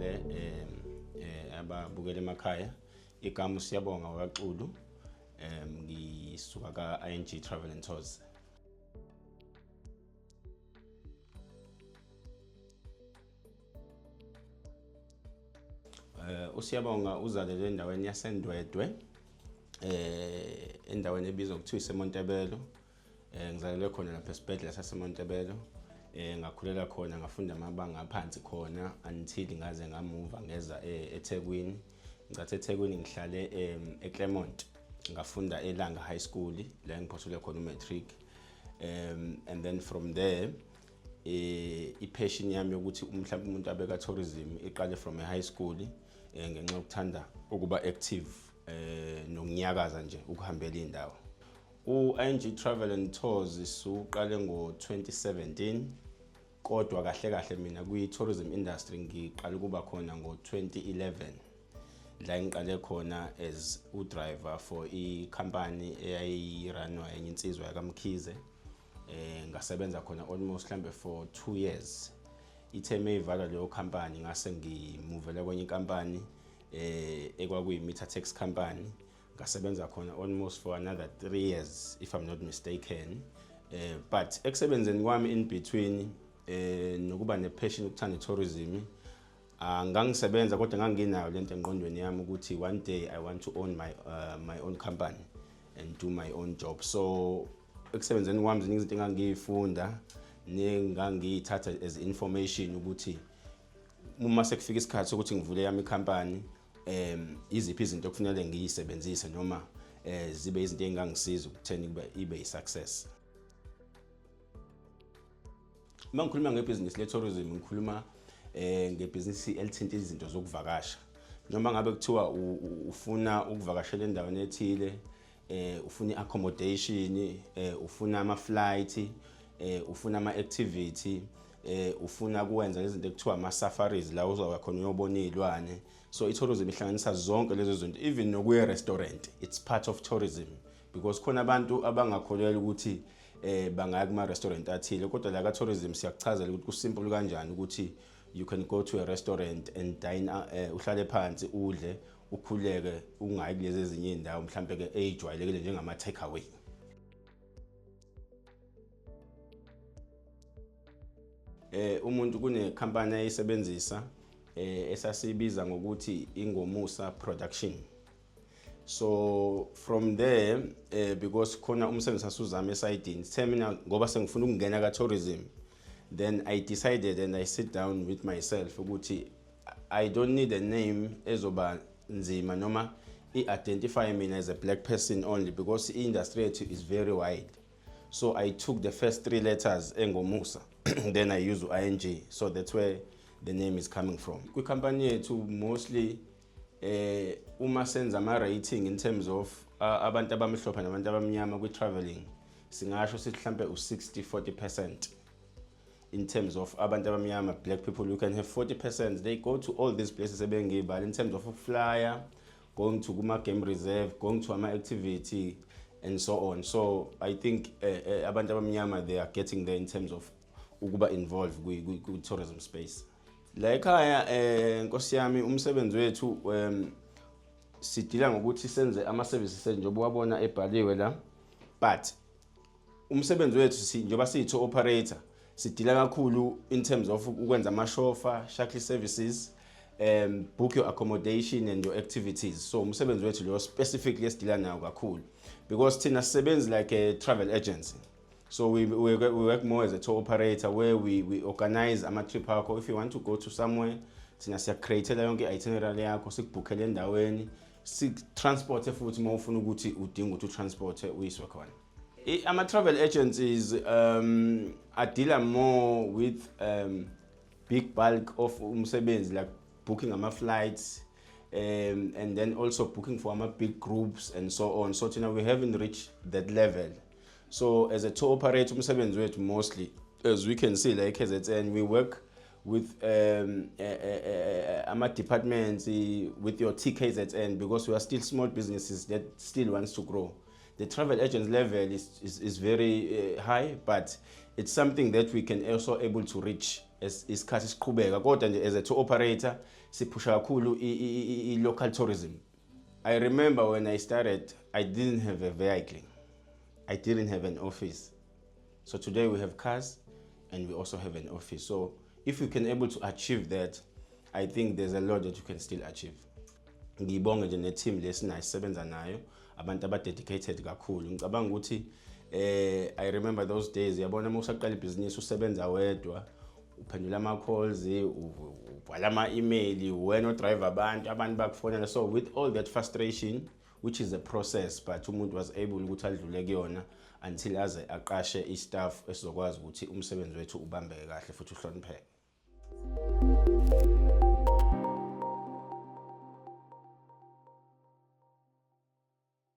ngibingelele ababukela emakhaya. Igama Siyabonga Waxulu. Ngisuka ka-ING Travel and Tours. uSiyabonga uzalelwe endaweni yaseNdwedwe, endaweni ebizwa ngokuthiwa iseMontebello. Ngizalelwe khona lapha esibhedlela saseMontebello. Ngakhulela khona, ngafunda amabanga aphansi khona until ngaze ngamuva ngeza eThekwini. Ngicathe eThekwini ngihlale eClermont. Ngafunda eLanga High School la ngiphothule khona umatric. And then from there i-passion yami yokuthi mhlawumbe umuntu abeka tourism iqale from a high school ngenxa yokuthanda ukuba active nokunyakaza nje ukuhambela indawo. U-ING Travel and Tours isuqale ngo-2017 kodwa kahle mina kwi-tourism industry ngiqale ukuba khona ngo-2011 la ngiqale khona as u-driver for i-company eyayiranwa enye insizwa yakamkhize. Ngasebenza khona almost mhlambe for 2 years. Itheme ivala leyo company ngase ngimuvele kwenye inkampani ekwakuyi-Meter Tax company. Ngasebenza khona almost for another 3 years if I'm not mistaken. But ekusebenzeni kwami in between nokuba ne-passion ukuthanda tourism, ngangisebenza kodwa nganginayo lento engqondweni yami ukuthi one day I want to own my own company and do my own job. So ekusebenzeni kwami ziningi izinto engangiyifunda ngangiyithatha as information ukuthi uma sekufika isikhathi sokuthi ngivule yami ikhampani iziphi izinto okufanele ngiyisebenzise noma zibe izinto engangisiza ukutheni kube ibe i-success. Uma ngikhuluma ngebhizinisi le-tourism ngikhuluma ngebhizinisi elithinta izinto zokuvakasha. Noma ngabe kuthiwa ufuna ukuvakashela endaweni ethile, ufuna i-accommodation, ufuna ama-flight, ufuna ama-activity, ufuna kuwenza izinto ekuthiwa ama-safaris la uzoba khona uyobona izilwane. So i-tourism ihlanganisa zonke lezo zinto, even nokuya restaurant, it's part of tourism because khona abantu abangakholelwa ukuthi bangaya kuma-restaurant athile kodwa la ka-tourism siyakuchazela ukuthi kusimple kanjani ukuthi you can go to a restaurant and dine, uhlale phansi udle ukhuleke ungayi kulezi ezinye indawo mhlambe ke ejwayelekile njengama take away. Umuntu kune company ayisebenzisa esasibiza ngokuthi Ingomusa Production. So from there because khona umsebenzi asuzama esayidini seminar ngoba sengifuna ukungena ka tourism, then I decided and I sit down with myself ukuthi I don't need a name ezoba nzima noma i-identify me as a black person only because the industry is very wide. So I took the first 3 letters Engomusa then I use ING, so that's where the name is coming from. Kwi company yethu mostly uma senza ama rating in terms of abantu abamhlophe nabantu abamnyama kwi traveling singasho sithi mhlambe u-60-40% in terms of abantu abamnyama, black people. You can have 40%, they go to all these places ebengibala in terms of flyer, going to kuma game reserve, going to ama activity and so on. So I think abantu abamnyama they are getting there in terms of ukuba involved ku tourism space. La ekhaya nkosi yami umsebenzi wethu sidila ngokuthi senze ama services njengoba wabona ebhaliwe la, but umsebenzi wethu njengoba siyi operator sidila kakhulu in terms of ukwenza ama-chauffeur, shuttle services, book your accommodation and your activities. So umsebenzi wethu lo specifically sidila nawo kakhulu because thina sisebenzi like a travel agency. So we work more as a tour operator where we organize ama-trip akho. If you want to go to somewhere, thina siya-createla yonke itinerary yakho, sikubhukhele endaweni, transport futhi uma ufuna ukuthi udinga ukuthi transport uyiswe khona. Ama-travel agencies are deal more with big bulk of umsebenzi like booking ama-flights and then also booking for big groups and so on. So we haven't reached that level. So as a tour operator umsebenzi wethu mostly, as we can see like KZN, we work with departments, with your TKZN, because we are still small businesses that still wants to grow. The travel agents level is very high, but it's something that we can also able to reach isikhathi siqhubeka, kodwa nje as a tour operator siphusha kakhulu i-local tourism. I remember when I started, I didn't have a vehicle. I didn't have an office. So today we have cars and we also have an office. So if you can able to achieve that, I think there's a lot that you can still achieve. Ngibonge nje ne-team lesinayisebenza nayo, abantu aba-dedicated kakhulu. Ngicabanga ukuthi I remember those days, yabona uma usaqala ibhizinisi usebenza wedwa, uphendula ama-calls, ubhala ama-email, wena odrive abantu bakufonela. So with all that frustration, which is a process, but umuntu was able ukuthi adlule kuyona until aze aqashe i-staff esizokwazi ukuthi umsebenzi wethu ubambeke kahle futhi uhlonipheke.